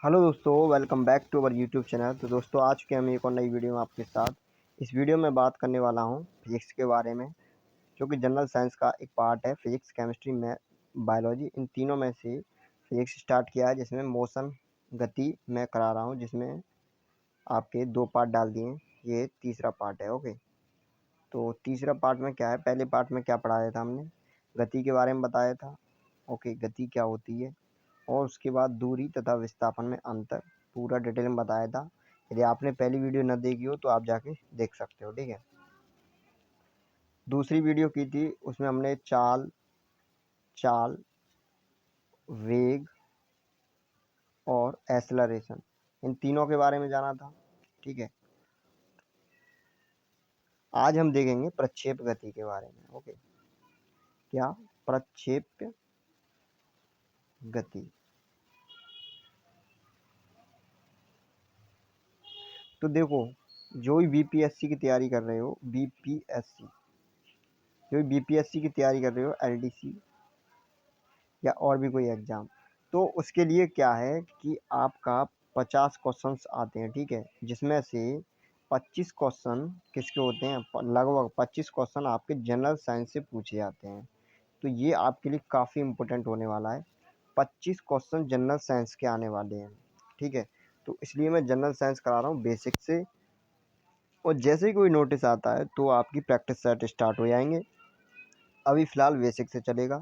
Hello दोस्तों, welcome back to our YouTube channel. तो दोस्तों, आज के हम एक और नई वीडियो में आपके साथ इस वीडियो में बात करने वाला हूं फिजिक्स के बारे में, जो कि जनरल साइंस का एक पार्ट है। फिजिक्स, केमिस्ट्री, में बायोलॉजी, इन तीनों में से फिजिक्स स्टार्ट किया है, जिसमें मोशन गति मैं करा रहा हूं, जिसमें आपके 2 पार्ट डाल दिए हैं। ये तीसरा पार्ट है। ओके, तो तीसरा पार्ट में क्या है, पहले पार्ट में क्या पढ़ाया था हमने, गति के बारे में बताया था। ओके, गति क्या होती है, और उसके बाद दूरी तथा विस्थापन में अंतर पूरा डिटेल में बताया था। यदि आपने पहली वीडियो न देखी हो तो आप जाके देख सकते हो। ठीक है, दूसरी वीडियो की थी, उसमें हमने चाल चाल वेग और एक्सेलरेशन, इन तीनों के बारे में जाना था। ठीक है, आज हम देखेंगे प्रक्षेप गति के बारे में। ओके, क्या प्रक्षेप गति। तो देखो, जो भी बीपीएससी की तैयारी कर रहे हो, बीपीएससी की तैयारी कर रहे हो, एलडीसी या और भी कोई एग्ज़ाम, तो उसके लिए क्या है कि आपका 50 क्वेश्चंस आते हैं। ठीक है, जिसमें से 25 क्वेश्चन किसके होते हैं, लगभग 25 क्वेश्चन आपके जनरल साइंस से पूछे जाते हैं। तो ये आपके लिए काफ़ी इम्पोर्टेंट होने वाला है। 25 क्वेश्चन जनरल साइंस के आने वाले हैं। ठीक है, तो इसलिए मैं जनरल साइंस करा रहा हूँ बेसिक से, और जैसे ही कोई नोटिस आता है तो आपकी प्रैक्टिस सेट स्टार्ट हो जाएंगे। अभी फ़िलहाल बेसिक से चलेगा।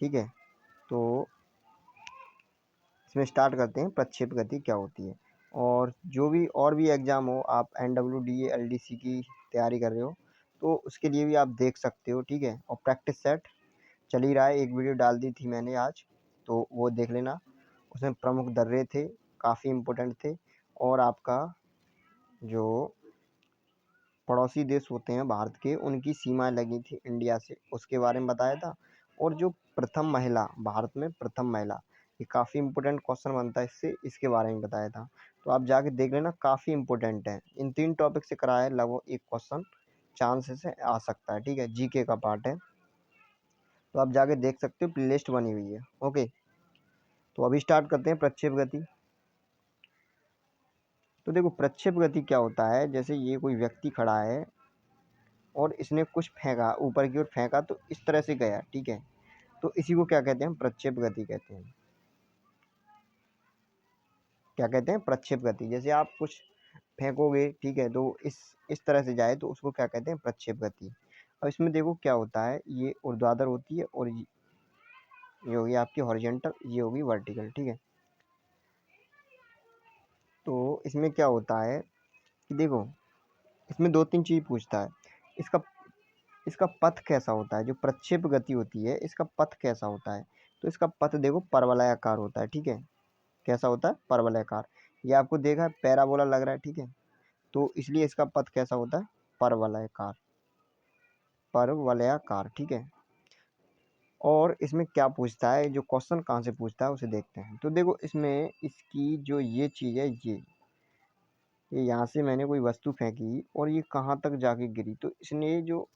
ठीक है, तो इसमें स्टार्ट करते हैं, प्रक्षेप गति क्या होती है। और जो भी और भी एग्ज़ाम हो, आप NWDA LDC की तैयारी कर रहे हो तो उसके लिए भी आप देख सकते हो। ठीक है, और प्रैक्टिस सेट चल ही रहा है, एक वीडियो डाल दी थी मैंने आज, तो वो देख लेना। उसमें प्रमुख दर्रे थे, काफ़ी इम्पोर्टेंट थे। और आपका जो पड़ोसी देश होते हैं भारत के, उनकी सीमाएं लगी थी इंडिया से, उसके बारे में बताया था। और जो प्रथम महिला, भारत में प्रथम महिला, ये काफ़ी इम्पोर्टेंट क्वेश्चन बनता है इससे, इसके बारे में बताया था। तो आप जाके देख लेना, काफ़ी इम्पोर्टेंट है। इन 3 टॉपिक से कराया है, लगभग एक क्वेश्चन चांसेस से आ सकता है। ठीक है, जीके का पार्ट है, तो आप जाके देख सकते हो, प्लेलिस्ट बनी हुई है। ओके, तो अभी स्टार्ट करते हैं प्रक्षेप गति। तो देखो, प्रक्षेप गति क्या होता है, जैसे ये कोई व्यक्ति खड़ा है और इसने कुछ फेंका, ऊपर की ओर फेंका, तो इस तरह से गया। ठीक है, तो इसी को क्या कहते हैं, प्रक्षेप गति कहते हैं। क्या कहते हैं, प्रक्षेप गति। जैसे आप कुछ फेंकोगे, ठीक है, तो इस तरह से जाए तो उसको क्या कहते हैं, प्रक्षेप गति। अब इसमें देखो क्या होता है, ये ऊर्ध्वाधर होती है, और ये होगी आपकी हॉरिजॉन्टल, ये होगी वर्टिकल। ठीक है, तो इसमें क्या होता है कि देखो, इसमें 2-3 चीज़ पूछता है। इसका इसका पथ कैसा होता है, जो प्रक्षेप गति होती है इसका पथ कैसा होता है। तो इसका पथ देखो परवलयाकार होता है। ठीक है, कैसा होता है, परवलयाकार। ये आपको देखा है पैराबोला लग रहा है। ठीक है, तो इसलिए इसका पथ कैसा होता है, परवलयाकार, परवलयाकार। ठीक है, और इसमें क्या पूछता है, जो क्वेश्चन कहाँ से पूछता है उसे देखते हैं। तो देखो, इसमें इसकी जो ये चीज़ है, ये यहाँ से मैंने कोई वस्तु फेंकी और ये कहाँ तक जाके गिरी, तो इसने जो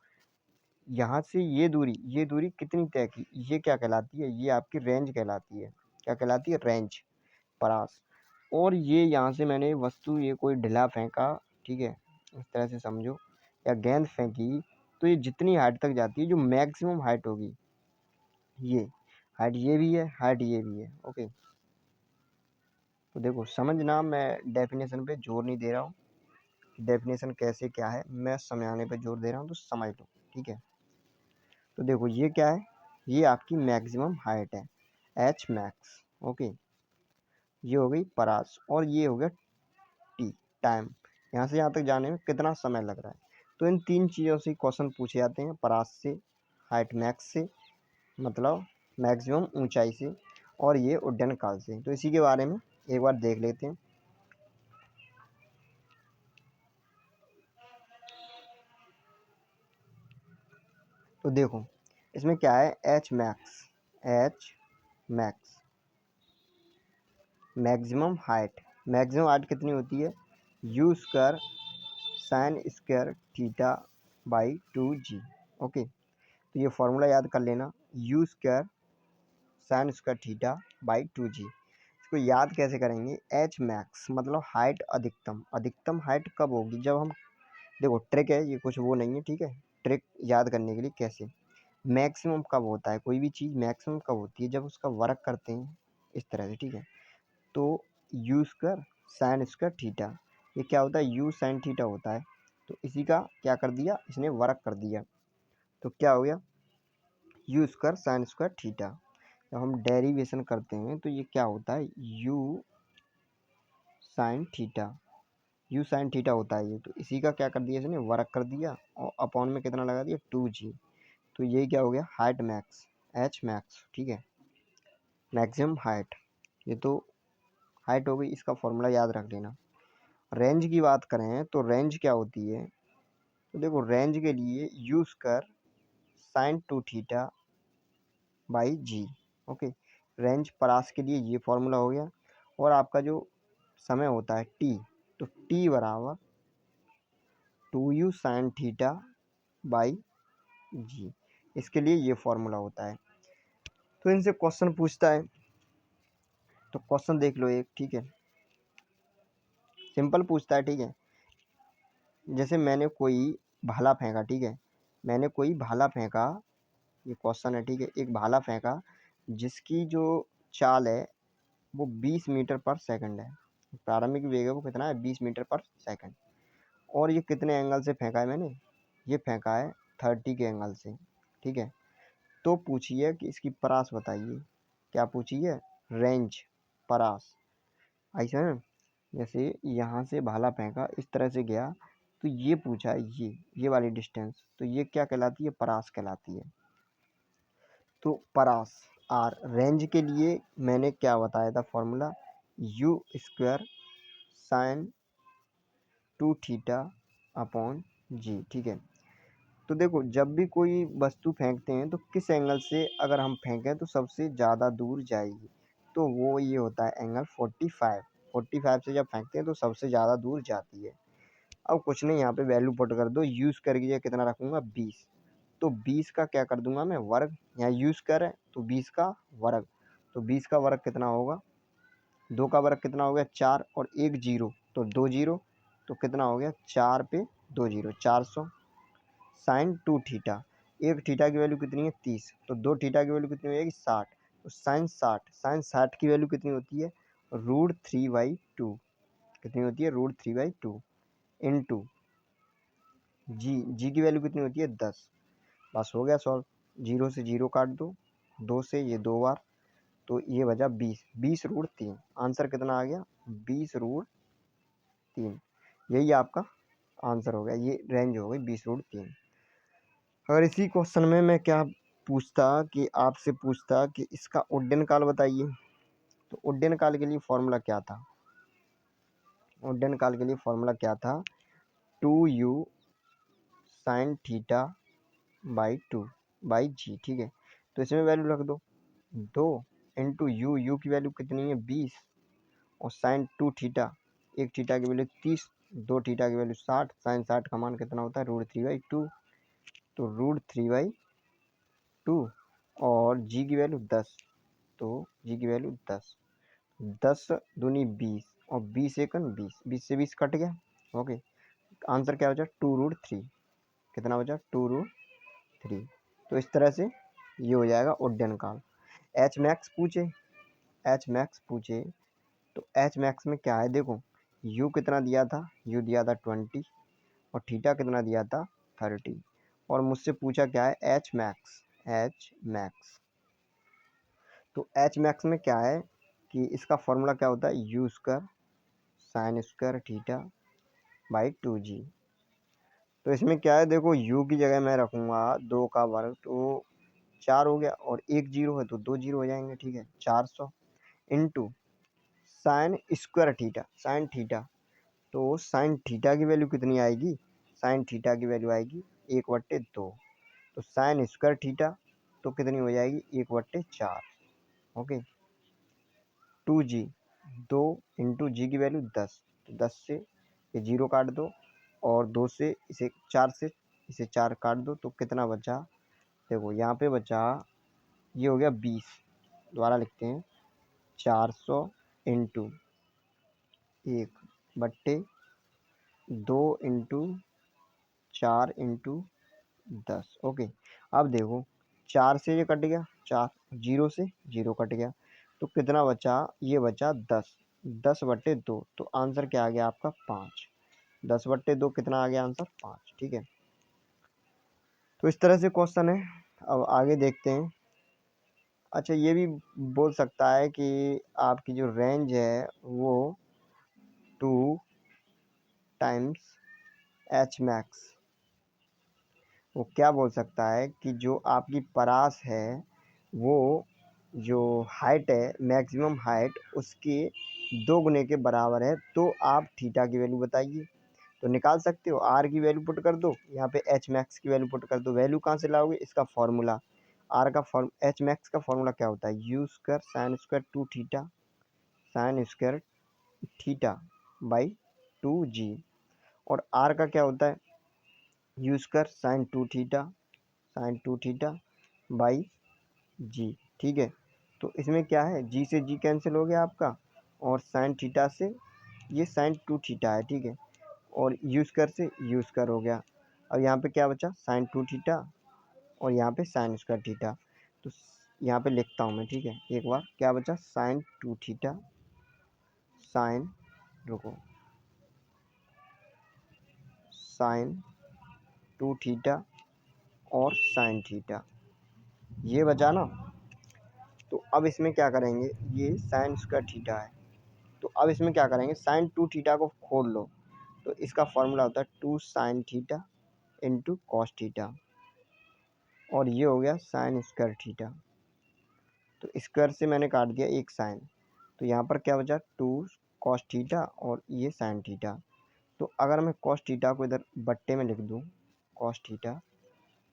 यहाँ से ये दूरी कितनी तय की, ये क्या कहलाती है, ये आपकी रेंज कहलाती है। क्या कहलाती है, रेंज, परास। और ये यहाँ से मैंने वस्तु, ये कोई ढिला फेंका, ठीक है, इस तरह से समझो, या गेंद फेंकी, तो ये जितनी हाइट तक जाती है, जो मैक्सिमम हाइट होगी, ये हाइट ये भी है, हाइट ये भी है। ओके, तो देखो समझना, मैं डेफिनेशन पे जोर नहीं दे रहा हूँ, डेफिनेशन कैसे क्या है, मैं समझाने पे जोर दे रहा हूँ, तो समझ लो। ठीक है, तो देखो ये क्या है, ये आपकी मैक्सिमम हाइट है, एच मैक्स। ओके, ये हो गई परास, और ये हो गया टी, टाइम, यहाँ से यहाँ तक जाने में कितना समय लग रहा है। तो इन 3 चीज़ों से क्वेश्चन पूछे जाते हैं, परास से, हाइट मैक्स से, मतलब मैक्सिमम ऊंचाई से, और ये उड्डयन काल से। तो इसी के बारे में एक बार देख लेते हैं। तो देखो, इसमें क्या है, H max, H max, maximum height कितनी होती है, u square sine square theta by 2g। Okay, तो ये फॉर्मूला याद कर लेना, you square sine square theta by 2g। इसको याद कैसे करेंगे, एच मैक्स मतलब हाइट अधिकतम। अधिकतम हाइट कब होगी, जब हम, देखो ट्रिक है ये, कुछ वो नहीं है, ठीक है। ट्रिक याद करने के लिए कैसे, मैक्सिमम कब होता है, कोई भी चीज़ मैक्सिमम कब होती है, जब उसका वर्क करते हैं इस तरह से, ठीक है। तो you square sine square theta, ये क्या होता है, यू साइन थीटा होता है। तो इसी का क्या कर दिया, इसने वर्क कर दिया, तो क्या हो गया, you square sine square theta. जब हम डेरिवेशन करते हैं तो ये क्या होता है, you sine theta, you sine theta होता है ये। तो इसी का क्या कर दिया, इसने वर्क कर दिया और अपॉन में कितना लगा दिया, 2g। तो ये क्या हो गया, हाइट मैक्स, एच मैक्स, ठीक है, मैक्सिमम हाइट। ये तो हाइट हो गई, इसका फॉर्मूला याद रख लेना। रेंज की बात करें तो रेंज क्या होती है, तो देखो रेंज के लिए u square sine 2 theta by g. Okay, range परास के लिए ये फॉर्मूला हो गया। और आपका जो समय होता है टी, तो टी बराबर 2u साइन थीटा बाई जी, इसके लिए ये फॉर्मूला होता है। तो इनसे क्वेश्चन पूछता है, तो क्वेश्चन देख लो एक, ठीक है, सिंपल पूछता है, ठीक है। जैसे मैंने कोई भाला फेंका, ठीक है, मैंने कोई भाला फेंका, ये क्वेश्चन है, ठीक है, एक भाला फेंका जिसकी जो चाल है वो 20 मीटर पर सेकंड है। प्रारंभिक वेग है वो कितना है, 20 मीटर पर सेकंड। और ये कितने एंगल से फेंका है मैंने, ये फेंका है 30 के एंगल से, ठीक है। तो पूछिए कि इसकी परास बताइए, क्या पूछिए, रेंज, परास, ऐसा है। जैसे यहाँ से भाला फेंका इस तरह से गया, तो ये पूछा है, ये वाली डिस्टेंस, तो ये क्या कहलाती है, परास कहलाती है। तो परास आर, रेंज के लिए मैंने क्या बताया था formula, u square sine 2 theta upon g, ठीक है। तो देखो जब भी कोई वस्तु फेंकते हैं तो किस एंगल से अगर हम फेंकें तो सबसे ज़्यादा दूर जाएगी, तो वो ये होता है एंगल 45। 45 से जब फेंकते हैं तो सबसे ज़्यादा दूर जाती है। अब कुछ नहीं, यहाँ पे वैल्यू पुट कर दो, यूज़ करके ये कितना रखूँगा, 20। तो 20 का क्या कर दूंगा मैं, वर्ग, यहाँ यूज़ करें तो 20 का वर्ग, तो 20 का वर्ग कितना होगा, 2 का वर्ग कितना हो गया 4, और एक जीरो तो 2 जीरो, तो कितना हो गया 4 पे 2 जीरो 400 साइन 2 थीटा। एक थीटा की वैल्यू कितनी है 30, तो 2 थीटा की वैल्यू कितनी हो जाएगी 60। तो साइन 60, साइन 60 की वैल्यू कितनी होती है, √3/2, कितनी होती है, √3/2 इंटू जी की वैल्यू कितनी होती है 10। बस हो गया सॉल्व, जीरो से जीरो काट दो, 2 से ये 2 बार, तो ये बचा 20, 20√3। आंसर कितना आ गया, 20√3। यही आपका आंसर हो गया, ये रेंज हो गई 20√3। अगर इसी क्वेश्चन में मैं क्या पूछता, कि आपसे पूछता कि इसका उड्डयन काल बताइए, तो उड्डयन काल के लिए फॉर्मूला क्या था, उड्डयन काल के लिए फॉर्मूला क्या था, 2u sine theta by 2 by g, ठीक है। तो इसमें वैल्यू रख दो, 2 इंटू यू की वैल्यू कितनी है 20, और साइन 2 थीटा, एक थीटा की वैल्यू 30, 2 थीटा की वैल्यू 60, साइन 60 का मान कितना होता है, √3/2, तो √3/2, और जी की वैल्यू 10, तो जी की वैल्यू 10, 10 दूनी 20, और 20 एकन 20, 20 से 20 कट गया, ओके। आंसर क्या बचा, 2√3, कितना बचा, 2√3। तो इस तरह से ये हो जाएगा उड्डयन काल। एच मैक्स पूछे, एच मैक्स पूछे, तो एच मैक्स में क्या है, देखो यू कितना दिया था, यू दिया था 20, और थीटा कितना दिया था 30, और मुझसे पूछा क्या है, एच मैक्स, एच मैक्स। तो एच मैक्स में क्या है कि इसका फॉर्मूला क्या होता है, u square sine square theta by 2g। तो इसमें क्या है, देखो यू की जगह मैं रखूँगा 2 का वर्ग, तो 4 हो गया, और एक जीरो है तो 2 जीरो हो जाएंगे, ठीक है, 400 into sine square theta, sine theta, तो साइन थीटा की वैल्यू कितनी आएगी, साइन थीटा की वैल्यू आएगी 1/2, तो साइन स्क्वायर थीटा तो कितनी हो जाएगी 1/4, ओके। 2g, 2 इंटू जी की वैल्यू 10, तो 10 से ये जीरो काट दो, और 2 से इसे 4 से इसे 4 काट दो, तो कितना बचा, देखो यहाँ पे बचा, ये हो गया 20, दोबारा लिखते हैं, 400 इंटू 1/2 इंटू 4 इंटू 10। ओके, अब देखो 4 से ये कट गया, 4 0 से 0 कट गया, तो कितना बचा, ये बचा 10, 10/2, तो आंसर क्या आ गया आपका 5। 10/2 कितना आ गया आंसर 5। ठीक है, तो इस तरह से क्वेश्चन है। अब आगे देखते हैं। अच्छा, ये भी बोल सकता है कि आपकी जो रेंज है वो 2 टाइम्स एच मैक्स, वो क्या बोल सकता है कि जो आपकी परास है वो जो हाइट है, मैक्सिमम हाइट उसके 2 गुने के बराबर है, तो आप थीटा की वैल्यू बताइए। तो निकाल सकते हो, आर की वैल्यू पुट कर दो, यहाँ पे एच मैक्स की वैल्यू पुट कर दो। वैल्यू कहाँ से लाओगे, इसका फॉर्मूला, आर का फॉर्म एच मैक्स का फॉर्मूला क्या होता है, u square sine square 2 theta, sine square theta by 2 g. और आर का क्या होता है, u square sine 2 theta, sine 2 theta by g. ठीक है, तो इसमें क्या है, जी से जी कैंसिल हो गया आपका, और साइन थीटा से ये साइन 2 थीटा है। ठीक है, और यू स्क्वायर से यू स्क्वायर हो गया। अब यहाँ पे क्या बचा, साइन 2 थीटा, और यहाँ पे साइन स्क्वायर थीटा। तो यहाँ पे लिखता हूँ मैं, ठीक है, एक बार क्या बचा, साइन 2 थीटा, साइन, रुको, साइन 2 थीटा और साइन थीटा, ये बचा ना। तो अब इसमें क्या करेंगे, ये साइन स्क्वायर थीटा है, तो अब इसमें क्या करेंगे, साइन 2 थीटा को खोल लो, तो इसका फॉर्मूला होता है 2 sine theta into cos theta, और ये हो गया साइन स्क्वायर थीटा। तो स्क्वायर से मैंने काट दिया एक साइन, तो यहाँ पर क्या बचा, 2 कॉस थीटा और ये साइन थीटा। तो अगर मैं कॉस थीटा को इधर बट्टे में लिख दूँ, कॉस थीटा,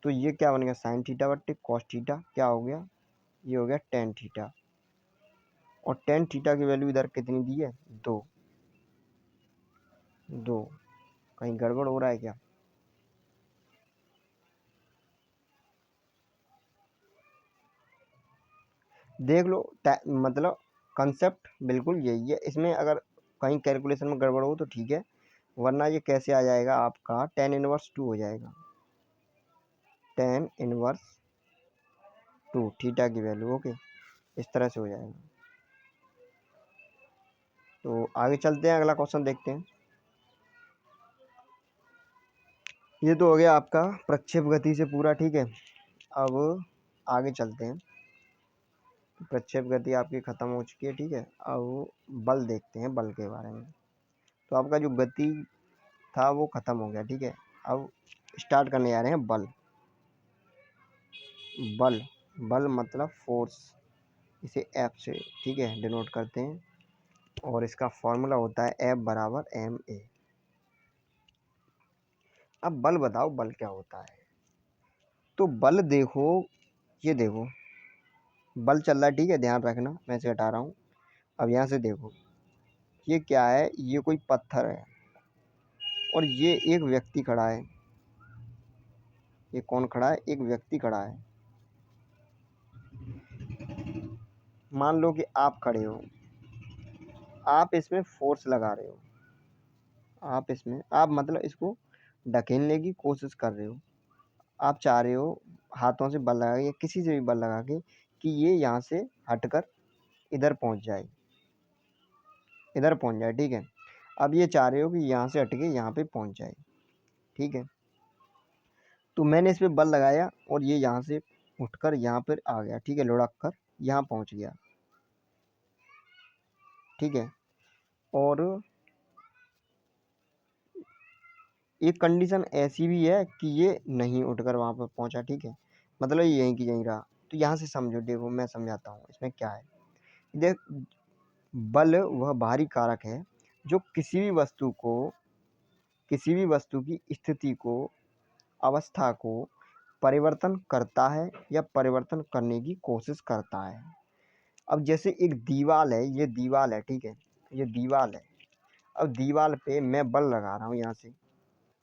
तो ये क्या बन गया, साइन थीटा बट्टे कॉस थीटा, क्या हो गया, ये हो गया टेन थीटा। और टेन थीटा की वैल्यू इधर कितनी दी है, 2। 2, कहीं गड़बड़ हो रहा है क्या, देख लो। मतलब कंसेप्ट बिल्कुल यही है, इसमें अगर कहीं कैलकुलेशन में गड़बड़ हो तो ठीक है, वरना ये कैसे आ जाएगा आपका, टेन इनवर्स 2 हो जाएगा, टेन इनवर्स 2 थीटा की वैल्यू। ओके, इस तरह से हो जाएगा। तो आगे चलते हैं, अगला क्वेश्चन देखते हैं। ये तो हो गया आपका प्रक्षेप गति से पूरा। ठीक है, अब आगे चलते हैं। प्रक्षेप गति आपकी ख़त्म हो चुकी है। ठीक है, अब बल देखते हैं, बल के बारे में। तो आपका जो गति था वो ख़त्म हो गया। ठीक है, अब स्टार्ट करने जा रहे हैं बल। बल, बल मतलब फोर्स, इसे एफ से, ठीक है, डिनोट करते हैं, और इसका फॉर्मूला होता है एफ बराबर एम ए। अब बल बताओ, बल क्या होता है। तो बल देखो, ये देखो बल चल रहा है, ठीक है, ध्यान रखना, मैं इसे हटा रहा हूँ। अब यहाँ से देखो, ये क्या है, ये कोई पत्थर है, और ये एक व्यक्ति खड़ा है। ये कौन खड़ा है, एक व्यक्ति खड़ा है। मान लो कि आप खड़े हो, आप इसमें फोर्स लगा रहे हो, आप इसमें, आप मतलब इसको ढकेलने की कोशिश कर रहे हो। आप चाह रहे हो हाथों से बल लगा के या किसी से भी बल लगा के कि ये यहाँ से हटकर इधर पहुँच जाए, इधर पहुँच जाए। ठीक है, अब ये चाह रहे हो कि यहाँ से हट के यहाँ पे पहुँच जाए। ठीक है, तो मैंने इस पे बल लगाया और ये यहाँ से उठकर यहाँ पर आ गया। ठीक है, लुढ़क कर यहाँ पहुँच गया। ठीक है, और एक कंडीशन ऐसी भी है कि ये नहीं उठकर वहाँ पर पहुँचा। ठीक है, मतलब ये यहीं की यहीं रहा। तो यहाँ से समझो, देखो मैं समझाता हूँ इसमें क्या है। देख, बल वह बाहरी कारक है जो किसी भी वस्तु की स्थिति को, अवस्था को परिवर्तन करता है या परिवर्तन करने की कोशिश करता है। अब जैसे एक दीवार है, ये दीवार है, ठीक है, ये दीवार है। अब दीवार पे मैं बल लगा रहा हूँ, यहाँ से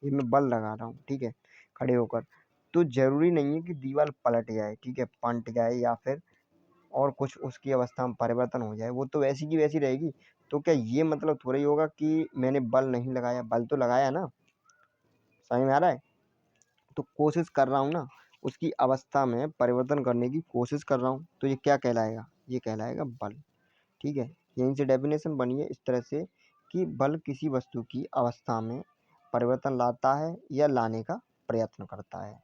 ये मैं बल लगा रहा हूँ, ठीक है, खड़े होकर। तो ज़रूरी नहीं है कि दीवार पलट जाए, ठीक है, पलट जाए या फिर और कुछ उसकी अवस्था में परिवर्तन हो जाए, वो तो वैसी की वैसी रहेगी। तो क्या ये मतलब थोड़ा ही होगा कि मैंने बल नहीं लगाया, बल तो लगाया ना, समझ में आ रहा है। तो कोशिश कर रहा हूँ ना, उसकी अवस्था में परिवर्तन करने की कोशिश कर रहा हूँ, तो ये क्या कहलाएगा, ये कहलाएगा बल। ठीक है, यहीं से डेफिनेशन बनी है इस तरह से कि बल किसी वस्तु की अवस्था में परिवर्तन लाता है या लाने का प्रयत्न करता है।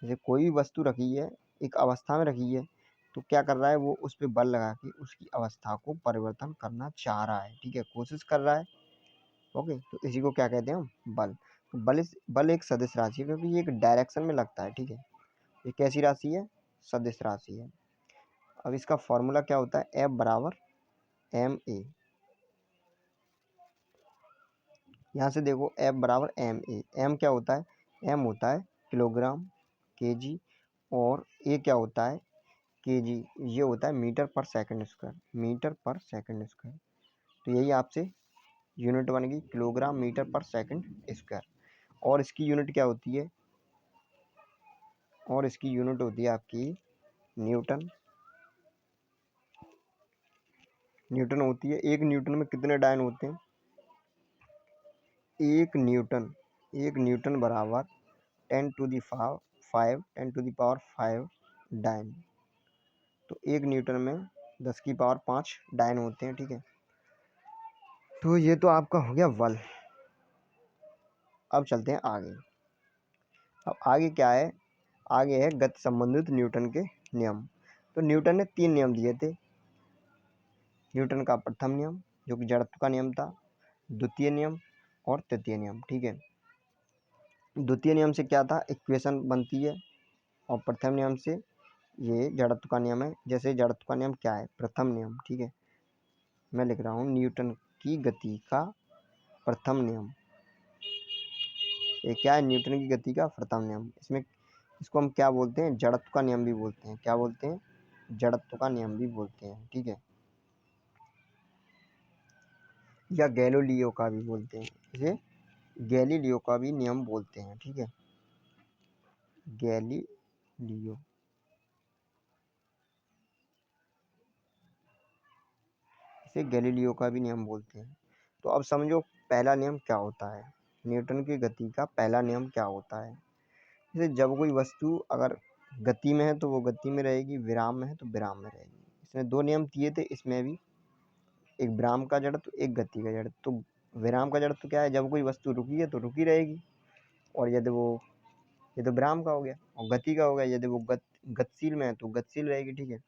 जैसे कोई भी वस्तु रखी है, एक अवस्था में रखी है, तो क्या कर रहा है, वो उस पे बल लगा के उसकी अवस्था को परिवर्तन करना चाह रहा है। ठीक है, कोशिश कर रहा है। ओके, तो इसी को क्या कहते हैं हम, बल। तो बल एक सदिश राशि है, क्योंकि ये एक डायरेक्शन में लगता है। ठीक है, ये कैसी राशि है, सदिश राशि है। अब इसका फॉर्मूला क्या होता है, एफ बराबर एम ए। यहाँ से देखो एफ बराबर एम ए। एम क्या होता है, एम होता है किलोग्राम, केजी, और ए क्या होता है, केजी। ये होता है मीटर पर सेकंड स्क्वायर, मीटर पर सेकंड स्क्वायर। तो यही आपसे यूनिट बन गई, किलोग्राम मीटर पर सेकंड स्क्वायर। और इसकी यूनिट क्या होती है, और इसकी यूनिट होती है आपकी न्यूटन। न्यूटन होती है। एक न्यूटन में कितने डायन होते हैं, एक न्यूटन बराबर 10⁵ डायन। तो एक न्यूटन में 10⁵ डायन होते हैं। ठीक है, तो ये तो आपका हो गया बल। अब चलते हैं आगे। अब आगे क्या है, आगे है गति संबंधित न्यूटन के नियम। तो न्यूटन ने 3 नियम दिए थे। न्यूटन का प्रथम नियम जो कि जड़त्व का नियम था, द्वितीय नियम और तृतीय नियम। ठीक है, द्वितीय नियम से क्या था, इक्वेशन बनती है, और प्रथम नियम से ये जड़त्व का नियम है। जैसे जड़त्व का नियम क्या है, प्रथम नियम। ठीक है, मैं लिख रहा हूँ न्यूटन की गति का प्रथम नियम। ये क्या है, न्यूटन की गति का प्रथम नियम। इसमें इसको हम क्या बोलते हैं, जड़त्व का नियम भी बोलते हैं। क्या बोलते हैं, जड़त्व का नियम भी बोलते हैं। ठीक है, या गैलीलियो का भी बोलते हैं, इसे गैलीलियो का भी नियम बोलते हैं। ठीक है, गैलीलियो, इसे गैलीलियो का भी नियम बोलते हैं। तो अब समझो पहला नियम क्या होता है, न्यूटन की गति का पहला नियम क्या होता है। जैसे जब कोई वस्तु अगर गति में है तो वो गति में रहेगी, विराम में है तो विराम में रहेगी। इसने 2 नियम दिए थे, इसमें भी एक विराम का जड़त्व, एक गति का जड़त्व। तो विराम का जड़त्व क्या है, जब कोई वस्तु रुकी है तो रुकी रहेगी, और यदि वो, ये तो विराम का हो गया। और गति का हो गया, यदि वो गतिशील में है तो गतिशील रहेगी। ठीक है,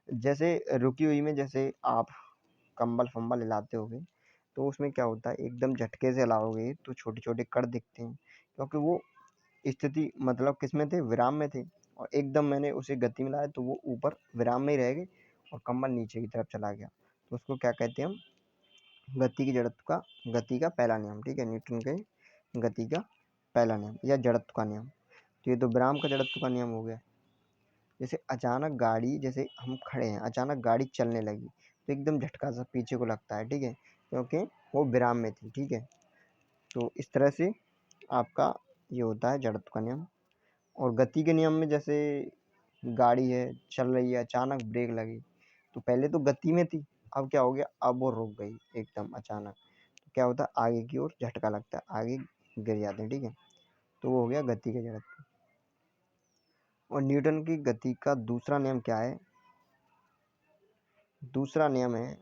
जैसे रुकी हुई में जैसे आप कंबल फंबल हिलाते होगे, तो उसमें क्या होता है, एकदम झटके से हिलाओगे तो छोटे छोटे कण दिखते हैं, क्योंकि वो स्थिति मतलब किस में थे, विराम में थे। और एकदम मैंने उसे गति में लाया तो वो ऊपर विराम में ही रह गए और कंबल नीचे की तरफ चला गया। तो उसको क्या कहते हैं हम, गति की जड़त्व का, गति का पहला नियम। ठीक है, न्यूटन के गति का पहला नियम या जड़त्व का नियम। तो ये तो विराम का जड़त्व का नियम हो गया। जैसे अचानक गाड़ी, जैसे हम खड़े हैं, अचानक गाड़ी चलने लगी तो एकदम झटका सा पीछे को लगता है। ठीक है, क्योंकि वो विराम में थी। ठीक है, तो इस तरह से आपका ये होता है जड़त्व का नियम। और गति के नियम में जैसे गाड़ी है, चल रही है, अचानक ब्रेक लगी, तो पहले तो गति में थी, अब क्या हो गया, अब वो रुक गई एकदम अचानक। तो क्या होता है, आगे की ओर झटका लगता है, आगे गिर जाते हैं। ठीक है, तो वो हो गया गति का जड़त्व। और न्यूटन की गति का दूसरा नियम क्या है, दूसरा नियम है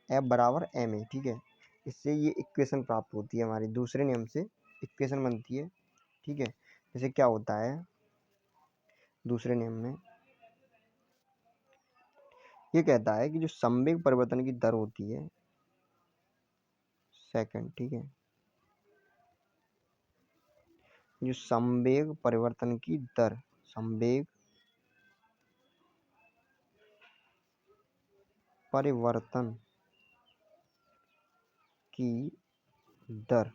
एफ बराबर एम ए। ठीक है, इससे ये इक्वेशन प्राप्त होती है, हमारी दूसरे नियम से इक्वेशन बनती है। ठीक है, जैसे क्या होता है दूसरे नियम में, ये कहता है कि जो संवेग परिवर्तन की दर होती है सेकंड। ठीक है, जो संवेग परिवर्तन की दर, संवेग परिवर्तन की दर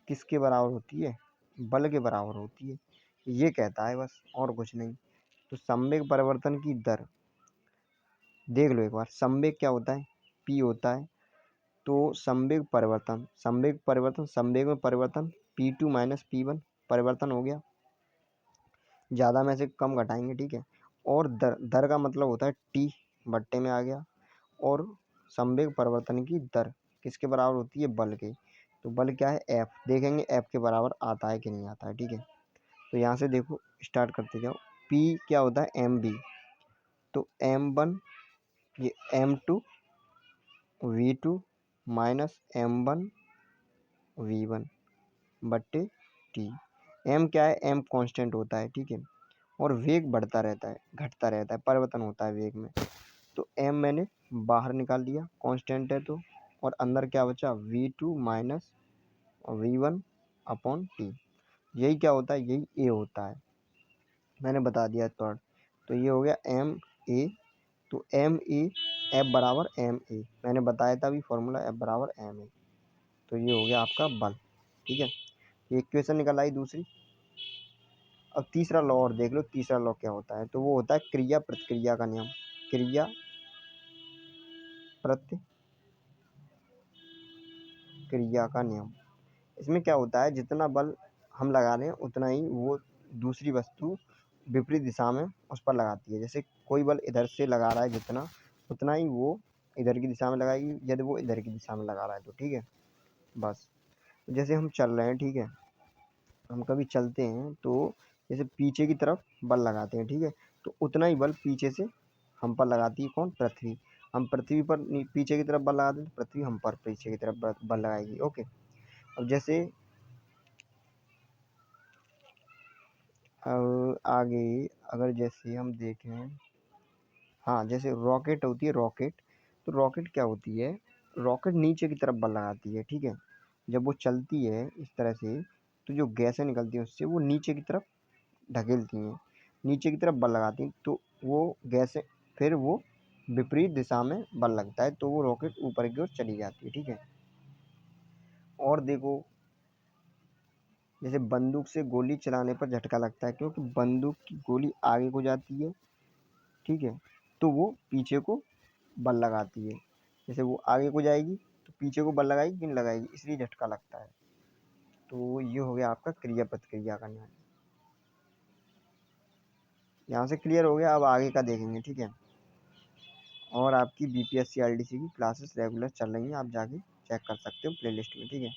किसके बराबर होती है, बल के बराबर होती है। ये कहता है बस, और कुछ नहीं। तो संवेग परिवर्तन की दर देख लो एक बार, संवेग क्या होता है, p होता है। तो संवेग में परिवर्तन P2 - P1 परिवर्तन हो गया, ज़्यादा में से कम घटाएंगे। ठीक है, और दर दर का मतलब होता है टी, बट्टे में आ गया। और संवेग परिवर्तन की दर किसके बराबर होती है? बल के। तो बल क्या है? एफ। देखेंगे एफ के बराबर आता है कि नहीं आता है, ठीक है। तो यहाँ से देखो स्टार्ट करते जाओ। पी क्या होता है? M B. तो M1 ये M2 V2 minus M1 V1 बट्टे टी। एम क्या है? एम कांस्टेंट होता है, ठीक है। और वेग बढ़ता रहता है, घटता रहता है, परिवर्तन होता है वेग में। तो एम मैंने बाहर निकाल लिया, कांस्टेंट है तो। और अंदर क्या बचा? V2 minus V1 upon T. यही क्या होता है? यही ए होता है, मैंने बता दिया थर्ड। तो ये हो गया एम ए। तो एम ए एफ बराबर एम ए, मैंने बताया था अभी फॉर्मूला, एफ बराबर एम ए। तो ये हो गया आपका बल, ठीक है। ये इक्वेशन निकल आई दूसरी। अब तीसरा लॉ और देख लो, तीसरा लॉ क्या होता है? तो वो होता है क्रिया प्रतिक्रिया का नियम। क्रिया प्रतिक्रिया का नियम। इसमें क्या होता है? जितना बल हम लगा रहे हैं उतना ही वो दूसरी वस्तु विपरीत दिशा में उस पर लगाती है। जैसे कोई बल इधर से लगा रहा है जितना, उतना ही वो इधर की दिशा में लगाएगी, यदि वो इधर की दिशा में लगा रहा है तो, ठीक है। बस जैसे हम चल रहे हैं, ठीक है, हम कभी चलते हैं तो जैसे पीछे की तरफ बल लगाते हैं, ठीक है, तो उतना ही बल पीछे से हम पर लगाती है कौन? पृथ्वी। हम पृथ्वी पर पीछे की तरफ बल लगाते हैं तो पृथ्वी हम पर पीछे की तरफ बल लगाएगी, ओके। अब जैसे आगे अगर जैसे हम देखें, हाँ, जैसे रॉकेट होती है, रॉकेट। तो रॉकेट क्या होती है? रॉकेट नीचे की तरफ बल लगाती है, ठीक है। जब वो चलती है इस तरह से, तो जो गैसें निकलती हैं उससे वो नीचे की तरफ ढकेलती हैं, नीचे की तरफ बल लगाती हैं, तो वो गैसें फिर वो विपरीत दिशा में बल लगता है, तो वो रॉकेट ऊपर की ओर चली जाती है, ठीक है। और देखो, जैसे बंदूक से गोली चलाने पर झटका लगता है, क्योंकि बंदूक की गोली आगे को जाती है, ठीक है, तो वो पीछे को बल लगाती है। जैसे वो आगे को जाएगी तो पीछे को बल लगाएगी कि नहीं लगाएगी, इसलिए झटका लगता है। तो ये हो गया आपका क्रिया प्रतिक्रिया का नियम। यहाँ से क्लियर हो गया। अब आगे का देखेंगे, ठीक है। और आपकी बीपीएससी आरडीसी की क्लासेस रेगुलर चल रही हैं, आप जाके चेक कर सकते हो प्लेलिस्ट में, ठीक है।